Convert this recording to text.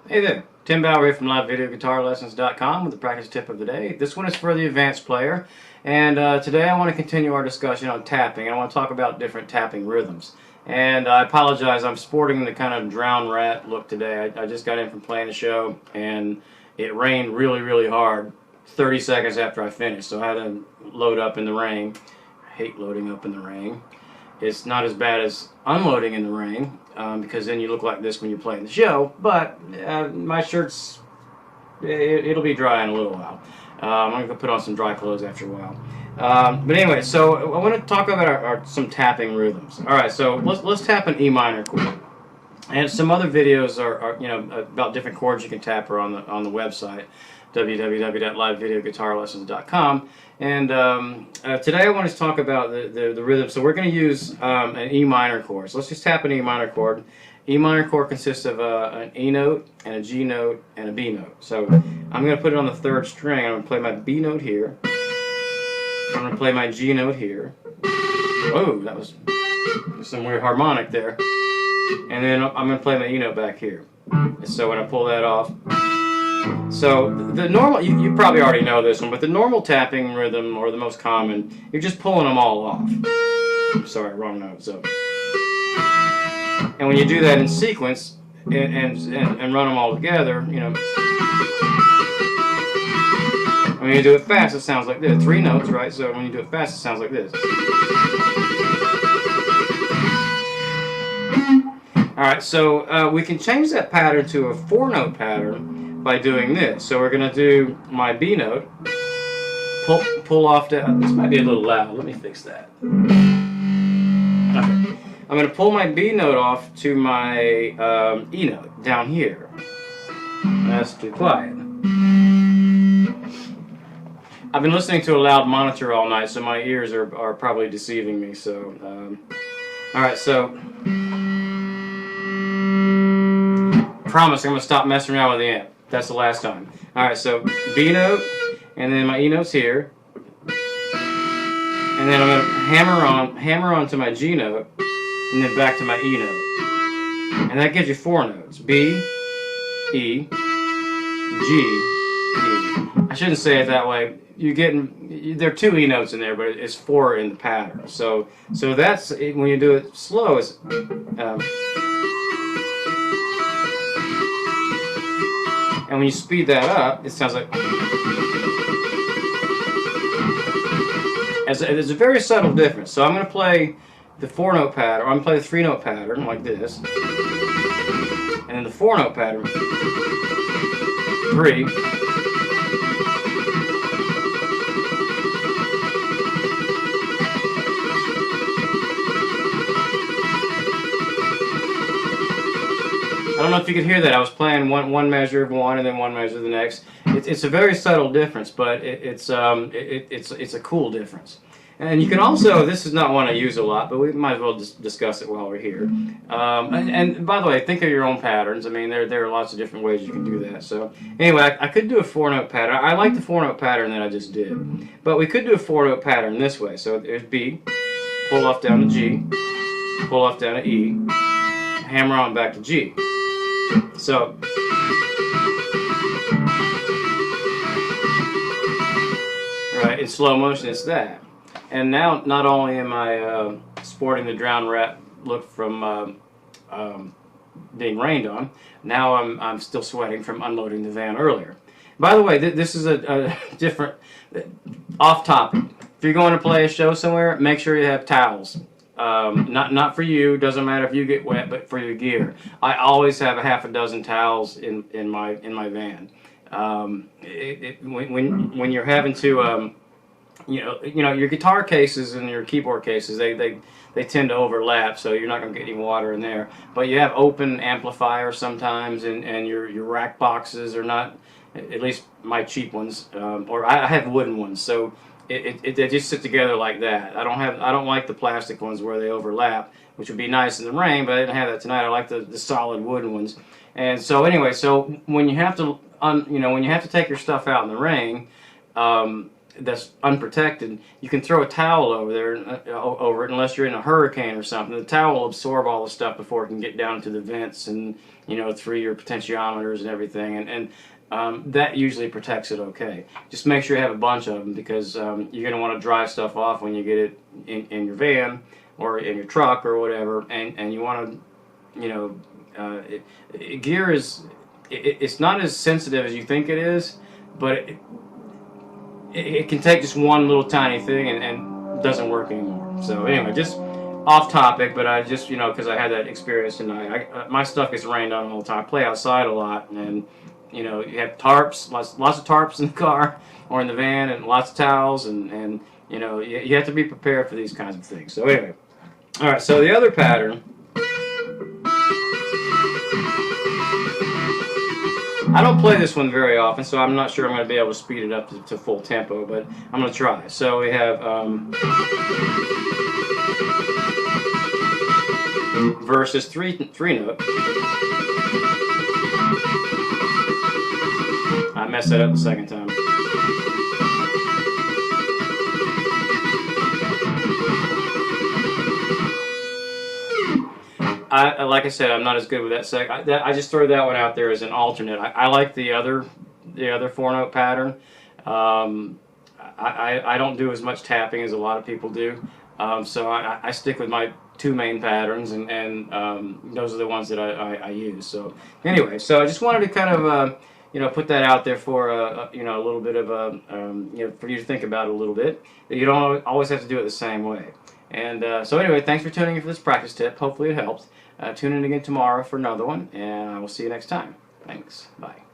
Hey there, Tim Bauer here from LiveVideoGuitarLessons.com with the practice tip of the day. This one is for the advanced player, and today I want to continue our discussion on tapping. I want to talk about different tapping rhythms. And I apologize, I'm sporting the kind of drowned rat look today. I just got in from playing the show, and it rained really, really hard 30 seconds after I finished, so I had to load up in the rain. I hate loading up in the rain. It's not as bad as unloading in the rain, because then you look like this when you're playing the show, but my shirt's, it'll be dry in a little while. I'm going to put on some dry clothes after a while. But anyway, so I want to talk about some tapping rhythms. Alright, so let's tap an E minor chord. And some other videos are about different chords you can tap are on the website, www.LiveVideoGuitarLessons.com. And today I want to talk about the rhythm. So we're going to use an E minor chord. So let's just tap an E minor chord. E minor chord consists of an E note and a G note and a B note. So I'm going to put it on the third string. I'm going to play my B note here. I'm going to play my G note here. Whoa, that was some weird harmonic there. And then I'm going to play my E note back here. So when I pull that off, so the normal, you probably already know this one, but the normal tapping rhythm, or the most common, you're just pulling them all off. Sorry, wrong note. So, and when you do that in sequence and run them all together, when you do it fast, it sounds like this. 3 notes, right? So when you do it fast, it sounds like this. Alright, so we can change that pattern to a 4-note pattern by doing this. So we're going to do my B note, pull off down. This might be a little loud. Let me fix that. Okay. I'm going to pull my B note off to my E note down here. That's too quiet. I've been listening to a loud monitor all night, so my ears are probably deceiving me. So, alright, so promise I'm going to stop messing around with the amp. That's the last time. Alright, so B note, and then my E note's here. And then I'm going to hammer on to my G note, and then back to my E note. And that gives you 4 notes. B, E, G, E. I shouldn't say it that way. There are 2 E notes in there, but it's 4 in the pattern. So that's, when you do it slow, it's and when you speed that up, it sounds like. There's a very subtle difference. So I'm going to play the 4-note pattern, or I'm going to play the 3-note pattern like this, and then the 4-note pattern, 3. I don't know if you could hear that. I was playing one measure of one and then one measure of the next. It's a very subtle difference, but it's a cool difference. And you can also, this is not one I use a lot, but we might as well discuss it while we're here. And by the way, think of your own patterns. I mean, there are lots of different ways you can do that. So anyway, I could do a 4-note pattern. I like the 4-note pattern that I just did, but we could do a 4-note pattern this way. So there's B, pull off down to G, pull off down to E, hammer on back to G. So, right, in slow motion it's that. And now not only am I sporting the drowned rat look from being rained on, now I'm still sweating from unloading the van earlier. By the way, this is a different, off topic. If you're going to play a show somewhere, make sure you have towels. Not for you, doesn't matter if you get wet, but for your gear. I always have a half a dozen towels in my van. When you're having to your guitar cases and your keyboard cases, they tend to overlap, so you're not going to get any water in there. But you have open amplifiers sometimes, and your rack boxes are not, at least my cheap ones, or I have wooden ones, so they just sit together like that. I don't like the plastic ones where they overlap, which would be nice in the rain, but I didn't have that tonight. I like the solid wooden ones. And so anyway, so when you have to when you have to take your stuff out in the rain, that's unprotected, you can throw a towel over there, over it, unless you're in a hurricane or something. The towel will absorb all the stuff before it can get down to the vents and, you know, through your potentiometers and everything, and that usually protects it okay. Just make sure you have a bunch of them, because you're going to want to dry stuff off when you get it in your van or in your truck or whatever, and you want to, you know, gear is, it's not as sensitive as you think it is, but it can take just one little tiny thing and doesn't work anymore. So anyway, just off topic, but I just, you know, because I had that experience tonight. My stuff gets rained on all the time. I play outside a lot, and you know, you have tarps, lots of tarps in the car or in the van, and lots of towels, and you know, you have to be prepared for these kinds of things. So anyway, all right. So the other pattern, I don't play this one very often, so I'm not sure I'm going to be able to speed it up to full tempo, but I'm going to try. So we have verses, three note. I messed that up the second time. Like I said, I'm not as good with that second. I just throw that one out there as an alternate. I like the other 4-note pattern. I don't do as much tapping as a lot of people do, so I stick with my 2 main patterns, and those are the ones that I use. So anyway, so I just wanted to kind of you know, put that out there for you know, a little bit of you know, for you to think about a little bit. That you don't always have to do it the same way. And so anyway, thanks for tuning in for this practice tip. Hopefully it helps. Tune in again tomorrow for another one, and I will see you next time. Thanks. Bye.